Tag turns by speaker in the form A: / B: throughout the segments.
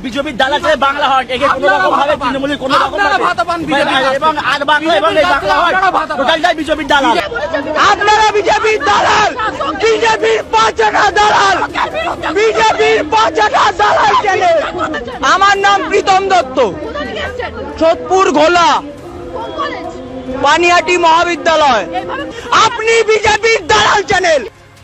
A: বিজেপির দালাল বাংলা হট একে কোনো রকম ভাবে তৃণমূলের কোনো রকম এবং আর বাংলা এবং এই বাংলা হট টোটালটাই বিজেপির দালাল।
B: আপনারা বিজেপির দালাল, বিজেপির পাঁচটা দালাল, বিজেপির পাঁচটা দালাল চ্যানেল। আমার নাম প্রীতম দত্ত, সোদপুর ঘোলা, পানিহাটি মহাবিদ্যালয়। আপনি বিজেপির দালাল চ্যানেল।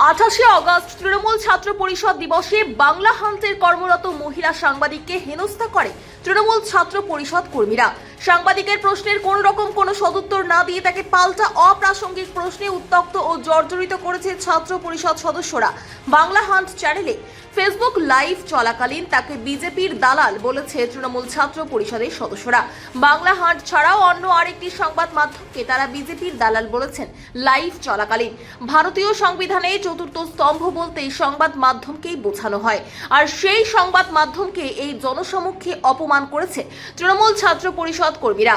C: 28শে অগস্ট তৃণমূল ছাত্র পরিষদ দিবসে বাংলা হান্টের কর্মরত মহিলা সাংবাদিককে হেনস্থা করে তৃণমূল ছাত্র পরিষদ কর্মীরা। সাংবাদিকের প্রশ্নের কোন রকম কোনো সদুত্তর না দিয়ে তাকে পাল্টা অপ্রাসঙ্গিক প্রশ্নে উত্তক্ত ও জর্জরিত করেছে ছাত্র পরিষদ সদস্যরা। বাংলা হান্ট চ্যানেলে ফেসবুক লাইভ চলাকালীন তাকে বিজেপির দালাল বলেছে তৃণমূল ছাত্র পরিষদের সদস্যরা। বাংলা হান্ট ছাড়াও অন্য আরেকটি সংবাদ মাধ্যমকে তারা বিজেপির দালাল বলেছেন লাইভ চলাকালীন। ভারতীয় সংবিধানে চতুর্থ স্তম্ভ বলতে সংবাদ মাধ্যমকেই বোঝানো হয়, আর সেই সংবাদ মাধ্যমকে এই জনসমক্ষে অপমান করেছে তৃণমূল ছাত্র পরিষদ কর্মীরা।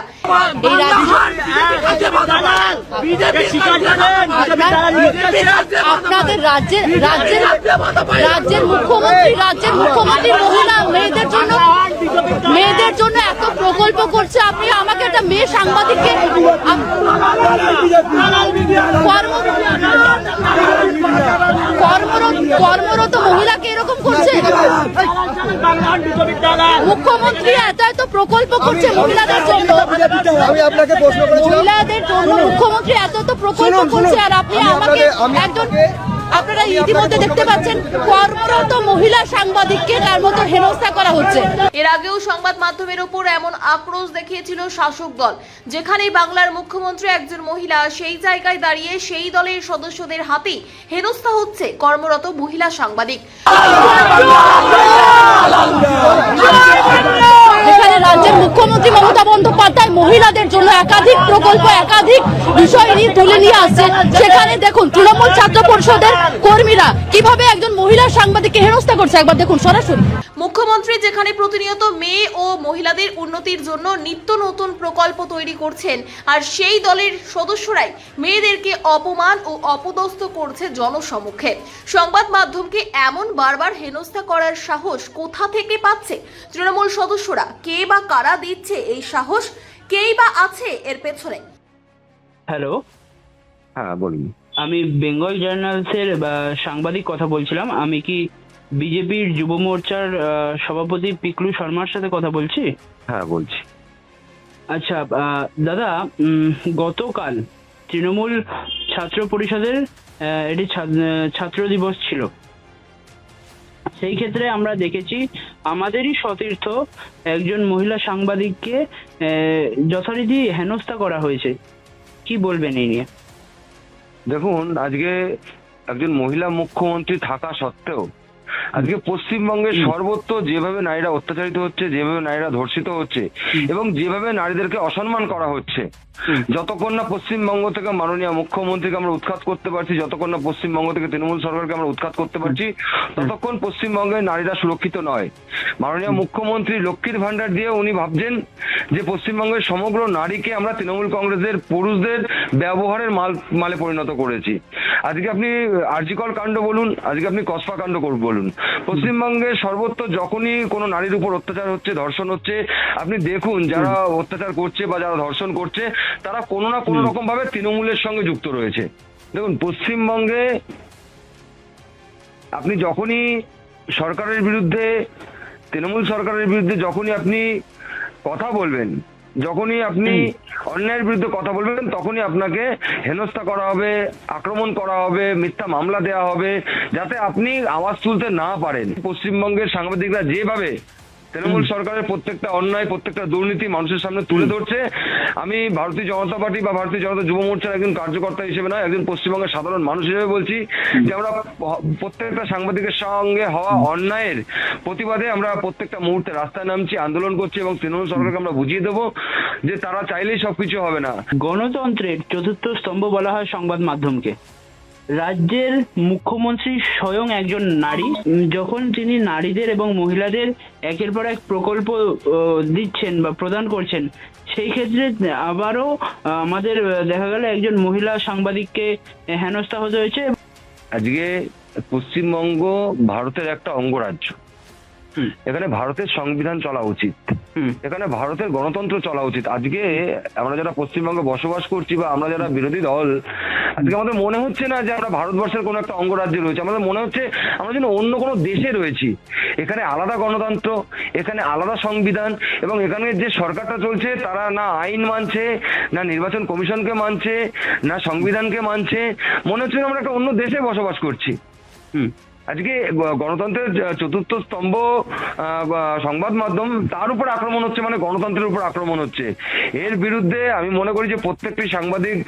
D: আপনাদের রাজ্যের মুখ্যমন্ত্রী মহিলা মেয়েদের জন্য এত প্রকল্প করছে, আপনি আমাকে একটা মেয়ে সাংবাদিককে কর্মরত মহিলাকে এরকম করছে। মুখ্যমন্ত্রী এত প্রকল্প করছে মহিলাদের জন্য, মুখ্যমন্ত্রী এত প্রকল্প করছে, আর আপনি আমাকে একজন, আপনারা ইতিমধ্যে দেখতে পাচ্ছেন কর্মরত মহিলা সাংবাদিককে তার মতো হেনস্থা করা হচ্ছে।
C: এর আগেও সংবাদ মাধ্যমের উপর এমন আক্রোশ দেখিয়েছিল শাসক দল, যেখানে বাংলার মুখ্যমন্ত্রী একজন মহিলা, সেই জায়গায় দাঁড়িয়ে সেই দলের সদস্যদের হাতেই হেনস্থা হচ্ছে কর্মরত মহিলা সাংবাদিক।
D: যেখানে রাজ্যের মুখ্যমন্ত্রী মমতা বন্দ্যোপাধ্যায় মহিলাদের জন্য একাধিক প্রকল্প, একাধিক বিষয় নিয়ে তুলে নিয়ে আসছে, সেখানে দেখুন তৃণমূল ছাত্র পরিষদের কর্মীরা কিভাবে একজন মহিলা সাংবাদিককে হেনস্থা করছে। একবার দেখুন সরাসরি।
C: মুখ্যমন্ত্রী যেখানে প্রতিনিয়ত মেয়ে ও মহিলাদের উন্নতির জন্য নিত্য নতুন প্রকল্প তৈরি করছেন, আর সেই দলের সদস্যরাই মেয়েদেরকে অপমান ও অপদস্থ করছে জনসমক্ষে। সংবাদ মাধ্যমকে এমন বারবার হেনস্থা করার সাহস কোথা থেকে পাচ্ছে তৃণমূল সদস্যরা? কে বা কারা দিচ্ছে এই সাহস? কেই বা আছে এর পেছনে?
E: হ্যালো,
F: হ্যাঁ বলুন।
E: আমি বেঙ্গল জার্নালসের সাংবাদিক কথা বলছিলাম। আমি কি বিজেপির যুব মোর্চার সভাপতি পিকলু শর্মার সাথে কথা বলছি?
F: হ্যাঁ বলছি।
E: আচ্ছা দাদা, গতকাল তৃণমূল ছাত্র পরিষদের এটি ছাত্র দিবস ছিল। সেই ক্ষেত্রে আমরা দেখেছি আমাদেরই সতীর্থ একজন মহিলা সাংবাদিককে যথারীতি হেনস্থা করা হয়েছে। কি বলবেন এই নিয়ে?
F: দেখুন, আজকে একজন মহিলা মুখ্যমন্ত্রী থাকা সত্ত্বেও আজকে পশ্চিমবঙ্গের সর্বত্র যেভাবে নারীরা অত্যাচারিত হচ্ছে, যেভাবে নারীরা ধর্ষিত হচ্ছে এবং যেভাবে নারীদেরকে অসম্মান করা হচ্ছে, যতক্ষণ না পশ্চিমবঙ্গ থেকে মাননীয় মুখ্যমন্ত্রীকে আমরা উৎখাত করতে পারছি, যতক্ষণ না পশ্চিমবঙ্গ থেকে তৃণমূল সরকারকে আমরা উৎখাত করতে পারছি, ততক্ষণ পশ্চিমবঙ্গের নারীরা সুরক্ষিত নয়। মাননীয় মুখ্যমন্ত্রী লক্ষ্মীর ভান্ডার দিয়ে উনি ভাবছেন যে পশ্চিমবঙ্গের সমগ্র নারীকে আমরা তৃণমূল কংগ্রেসের পুরুষদের ব্যবহারের মালে পরিণত করেছি। আজকে আপনি আরজিকর কাণ্ড বলুন, আজকে আপনি কসবা কাণ্ড বলুন, পশ্চিমবঙ্গের সর্বত্র যখনই কোনো নারীর উপর অত্যাচার হচ্ছে, ধর্ষণ হচ্ছে, আপনি দেখুন যারা অত্যাচার করছে বা যারা ধর্ষণ করছে তারা কোনো না কোনো রকম ভাবে তৃণমূলের সঙ্গে যুক্ত রয়েছে। দেখুন, পশ্চিমবঙ্গে আপনি যখনই সরকারের বিরুদ্ধে, তৃণমূল সরকারের বিরুদ্ধে যখনই আপনি কথা বলবেন, যখনই আপনি অন্যায়ের বিরুদ্ধে কথা বলবেন, তখনই আপনাকে হেনস্থা করা হবে, আক্রমণ করা হবে, মিথ্যা মামলা দেওয়া হবে, যাতে আপনি আওয়াজ তুলতে না পারেন। পশ্চিমবঙ্গের সাংবাদিকরা যেভাবে তৃণমূল সরকারের প্রত্যেকটা অন্যায়, প্রত্যেকটা দুর্নীতি মানুষের সামনে তুলে ধরছে, আমি ভারতীয় জনতা পার্টি বা ভারতীয় জনতা যুব মোর্চার একজন কার্যকর্তা হিসেবে নয়, একজন পশ্চিমবঙ্গের সাধারণ মানুষ হিসেবে বলছি যে আমরা প্রত্যেকটা সাংবাদিকের সঙ্গে হওয়া অন্যায়ের প্রতিবাদে আমরা প্রত্যেকটা মুহূর্তে রাস্তায় নামছি, আন্দোলন করছি এবং তৃণমূল সরকারকে আমরা বুঝিয়ে দেবো যে তারা চাইলেই সবকিছু হবে না।
E: গণতন্ত্রের চতুর্থ স্তম্ভ বলা হয় সংবাদ মাধ্যমকে। রাজ্যের মুখ্যমন্ত্রী স্বয়ং একজন নারী, যখন তিনি নারীদের এবং মহিলাদের একের পর এক প্রকল্প দিচ্ছেন বা প্রদান করছেন, সেই ক্ষেত্রে আবারও আমাদের দেখা গেল একজন মহিলা সাংবাদিককে হেনস্থা হতে হয়েছে।
F: আজকে পশ্চিমবঙ্গ ভারতের একটা অঙ্গরাজ্য এখানে ভারতের সংবিধান চলা উচিত, এখানে ভারতের গণতন্ত্র চলা উচিত। আজকে আমরা যারা পশ্চিমবঙ্গে বসবাস করছি বা আমরা যারা বিরোধী দল, আজকে আমাদের মনে হচ্ছে না যে আমরা ভারতবর্ষের কোনো একটা অঙ্গরাজ্যে রয়েছে, আমাদের মনে হচ্ছে আমরা যেন অন্য কোনো দেশে রয়েছি। এখানে আলাদা গণতন্ত্র, এখানে আলাদা সংবিধান, এবং এখানে যে সরকারটা চলছে তারা না আইন মানছে, না নির্বাচন কমিশনকে মানছে, না সংবিধানকে মানছে। মনে হচ্ছে আমরা একটা অন্য দেশে বসবাস করছি। আজকে গণতন্ত্রের চতুর্থ স্তম্ভ সংবাদ মাধ্যম, তার উপর আক্রমণ হচ্ছে, মানে গণতন্ত্রের উপর আক্রমণ হচ্ছে। এর বিরুদ্ধে আমি মনে করি যে প্রত্যেকটি সাংবাদিক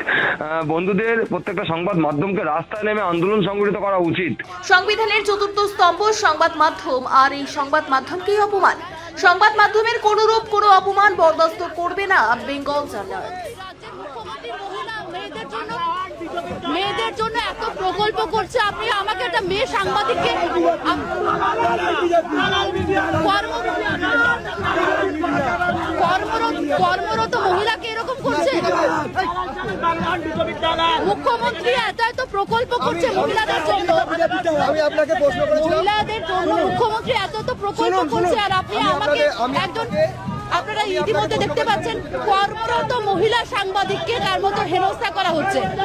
F: বন্ধুদের, প্রত্যেকটা সংবাদ মাধ্যমকে রাস্তায় নেমে আন্দোলন সংগঠিত করা উচিত।
C: সংবিধানের চতুর্থ স্তম্ভ সংবাদ মাধ্যম, আর এই সংবাদ মাধ্যমকেই অপমান। সংবাদ মাধ্যমের কোনরূপ কোনো অপমান বরদাস্ত করবে না বেঙ্গল জার্নাল।
D: রাজ্যের মুখ্যমন্ত্রী মহিলা মেয়েদের জন্য এত প্রকল্প করছে, আপনি আমাকে একটা মেয়ে সাংবাদিককে কর্মরত মহিলাকে এরকম করছে। মুখ্যমন্ত্রী এত প্রকল্প করছে মহিলাদের জন্য, মুখ্যমন্ত্রী এত প্রকল্প করছে, আর আপনি আমাকে একজন, আপনারা ইতিমধ্যে দেখতে পাচ্ছেন কর্মরত মহিলা সাংবাদিককে তার মতো হেনস্থা করা হচ্ছে।